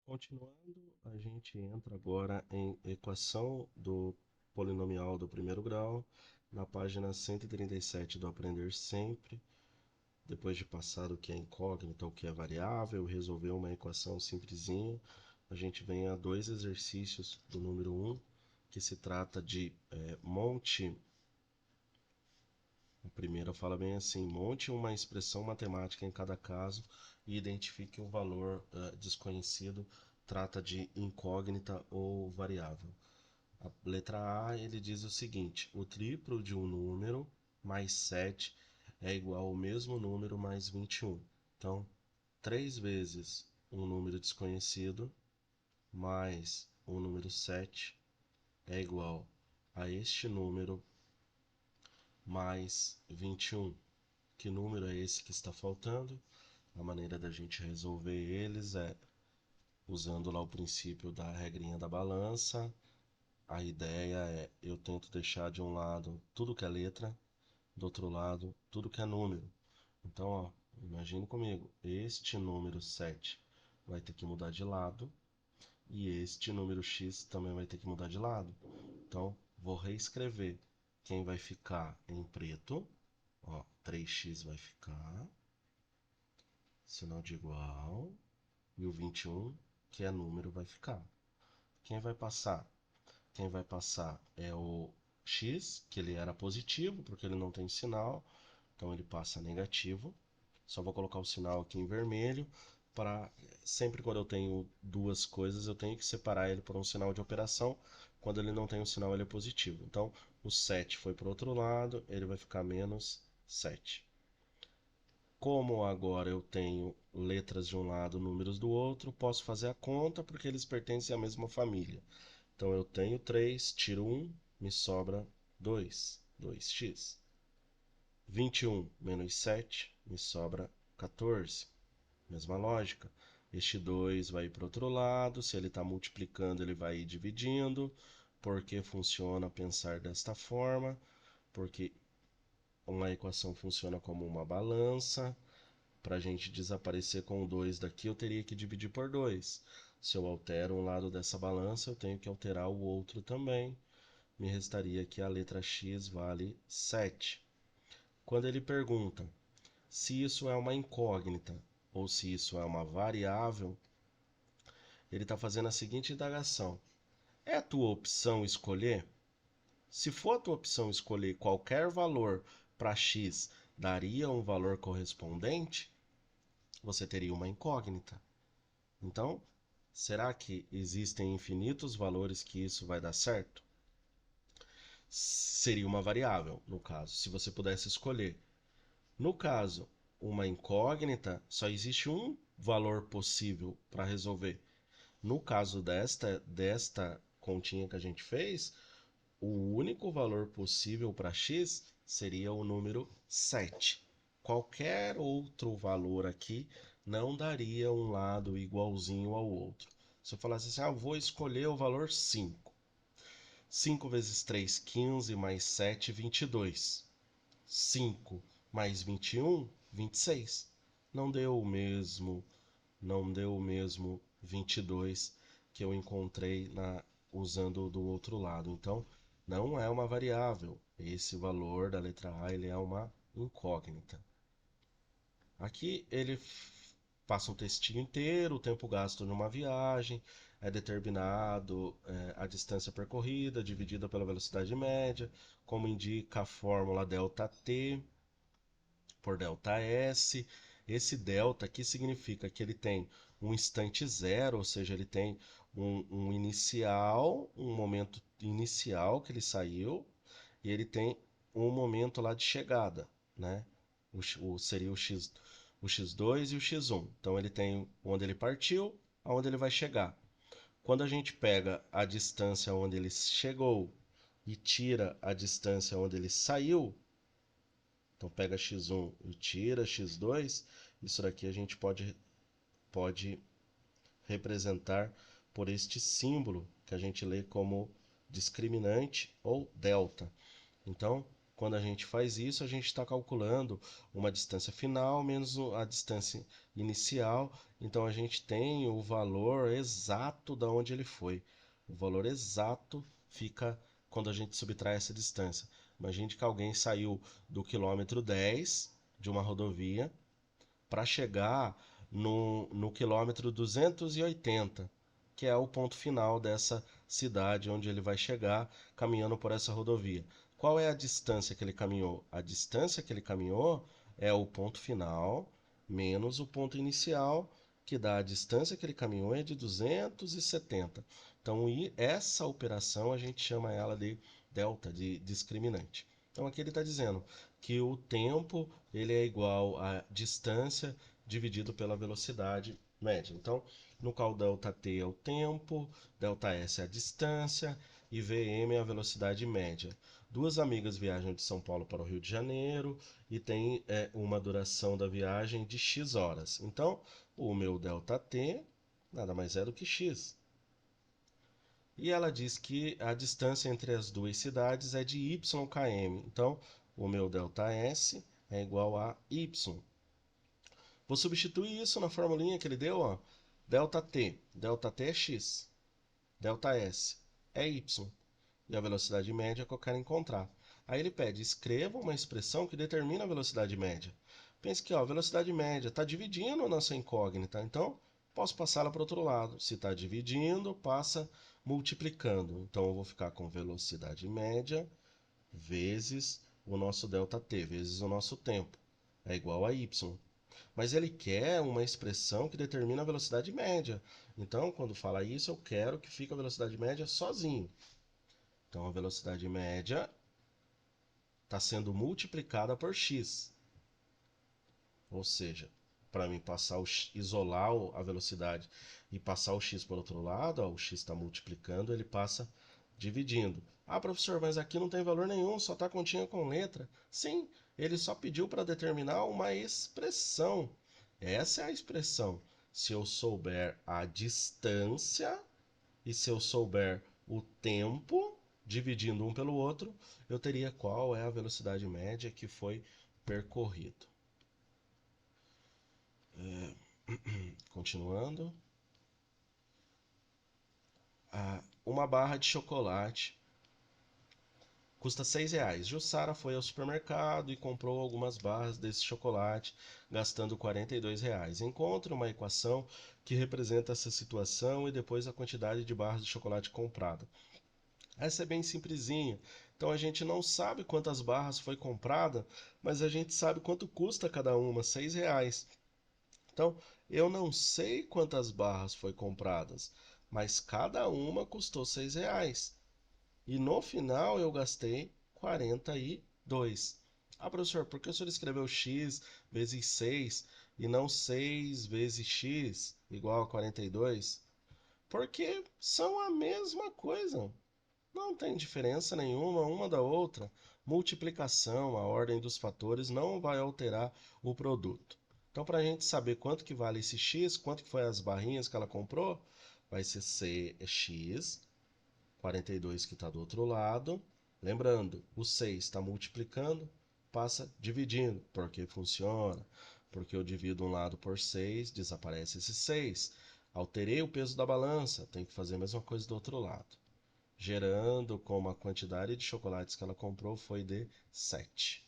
Continuando, a gente entra agora em equação do polinomial do primeiro grau, na página 137 do Aprender Sempre. Depois de passar o que é incógnita, o que é variável, resolver uma equação simplesinha, a gente vem a dois exercícios do número 1, que se trata de monte. A primeira fala bem assim: monte uma expressão matemática em cada caso e identifique um valor desconhecido, trata de incógnita ou variável. A letra A, ele diz o seguinte: o triplo de um número mais 7 é igual ao mesmo número mais 21. Então, 3 vezes um número desconhecido mais o número 7 é igual a este número mais 21. Que número é esse que está faltando? A maneira da gente resolver eles é usando lá o princípio da regrinha da balança. A ideia é eu tento deixar de um lado tudo que é letra, do outro lado tudo que é número. Então, ó, imagine comigo, este número 7 vai ter que mudar de lado e este número x também vai ter que mudar de lado. Então, vou reescrever. Quem vai ficar em preto, ó, 3x vai ficar, sinal de igual, e o 21, que é número, vai ficar. Quem vai passar? Quem vai passar é o x, que ele era positivo, porque ele não tem sinal, então ele passa negativo. Só vou colocar o sinal aqui em vermelho, para sempre quando eu tenho duas coisas, eu tenho que separar ele por um sinal de operação. Quando ele não tem o sinal, ele é positivo. Então, o 7 foi para o outro lado, ele vai ficar menos 7. Como agora eu tenho letras de um lado, números do outro, posso fazer a conta porque eles pertencem à mesma família. Então eu tenho 3, tiro 1, me sobra 2, 2x. 21 menos 7, me sobra 14. Mesma lógica. Este 2 vai para o outro lado, se ele está multiplicando, ele vai ir dividindo. Por que funciona pensar desta forma? Porque uma equação funciona como uma balança. Para a gente desaparecer com o 2 daqui, eu teria que dividir por 2. Se eu altero um lado dessa balança, eu tenho que alterar o outro também. Me restaria que a letra x vale 7. Quando ele pergunta se isso é uma incógnita ou se isso é uma variável, ele está fazendo a seguinte indagação: é a tua opção escolher? Se for a tua opção escolher qualquer valor para x daria um valor correspondente, você teria uma incógnita. Então, será que existem infinitos valores que isso vai dar certo? Seria uma variável, no caso, se você pudesse escolher. No caso, uma incógnita, só existe um valor possível para resolver. No caso desta continha que a gente fez, o único valor possível para x seria o número 7. Qualquer outro valor aqui não daria um lado igualzinho ao outro. Se eu falasse assim, vou escolher o valor 5. 5 vezes 3, 15, mais 7, 22. 5 mais 21, 26. Não deu o mesmo, não deu o mesmo 22 que eu encontrei usando do outro lado. Então, não é uma variável. Esse valor da letra A ele é uma incógnita. Aqui ele passa um textinho inteiro, o tempo gasto numa viagem, é determinado a distância percorrida dividida pela velocidade média, como indica a fórmula ΔT por ΔS. Esse delta aqui significa que ele tem um instante zero, ou seja, ele tem um inicial, um momento inicial que ele saiu, e ele tem um momento lá de chegada, né? Seria o x2 e o x1. Então ele tem onde ele partiu, aonde ele vai chegar. Quando a gente pega a distância onde ele chegou e tira a distância onde ele saiu, então pega x1 e tira x2, isso daqui a gente pode representar por este símbolo que a gente lê como discriminante ou delta. Então, Quando a gente faz isso, a gente está calculando uma distância final menos a distância inicial. Então a gente tem o valor exato da onde ele foi. O valor exato fica quando a gente subtrai essa distância. Imagine que alguém saiu do quilômetro 10 de uma rodovia para chegar no quilômetro 280, que é o ponto final dessa cidade onde ele vai chegar caminhando por essa rodovia. Qual é a distância que ele caminhou? A distância que ele caminhou é o ponto final menos o ponto inicial, que dá a distância que ele caminhou é de 270. Então, essa operação a gente chama ela de delta, de discriminante. Então, aqui ele está dizendo que o tempo ele é igual a distância dividido pela velocidade média. Então, no qual ΔT é o tempo, ΔS é a distância e Vm é a velocidade média. Duas amigas viajam de São Paulo para o Rio de Janeiro e tem uma duração da viagem de x horas. Então, o meu ΔT nada mais é do que x. E ela diz que a distância entre as duas cidades é de y/km. Então, o meu ΔS é igual a y. Vou substituir isso na formulinha que ele deu, ó. ΔT. ΔT é x. ΔS é y. E a velocidade média que eu quero encontrar. Aí ele pede, escreva uma expressão que determina a velocidade média. Pense que ó, a velocidade média está dividindo a nossa incógnita, então posso passá-la para o outro lado. Se está dividindo, passa multiplicando. Então eu vou ficar com velocidade média vezes o nosso ΔT, vezes o nosso tempo. É igual a y. Mas ele quer uma expressão que determina a velocidade média. Então, quando fala isso, eu quero que fique a velocidade média sozinho. Então, a velocidade média está sendo multiplicada por x. Ou seja, para mim passar isolar a velocidade e passar o x por outro lado, ó, o x está multiplicando, ele passa dividindo. Ah, professor, mas aqui não tem valor nenhum, só está continha com letra. Sim, ele só pediu para determinar uma expressão. Essa é a expressão. Se eu souber a distância e se eu souber o tempo, dividindo um pelo outro, eu teria qual é a velocidade média que foi percorrido. Continuando. Uma barra de chocolate custa R$ 6. Jussara foi ao supermercado e comprou algumas barras desse chocolate, gastando R$ 42. Encontre uma equação que representa essa situação e depois a quantidade de barras de chocolate comprada. Essa é bem simplesinha. Então a gente não sabe quantas barras foi comprada, mas a gente sabe quanto custa cada uma, R$ 6. Então eu não sei quantas barras foi compradas, mas cada uma custou R$ 6. E no final eu gastei 42. Ah, professor, por que o senhor escreveu x vezes 6 e não 6 vezes x igual a 42? Porque são a mesma coisa. Não tem diferença nenhuma uma da outra. Multiplicação, a ordem dos fatores, não vai alterar o produto. Então, para a gente saber quanto que vale esse x, quanto que foi as barrinhas que ela comprou, vai ser cx, 42 que está do outro lado. Lembrando, o 6 está multiplicando, passa dividindo, porque funciona. Porque eu divido um lado por 6, desaparece esse 6. Alterei o peso da balança, tem que fazer a mesma coisa do outro lado. Gerando como a quantidade de chocolates que ela comprou foi de 7.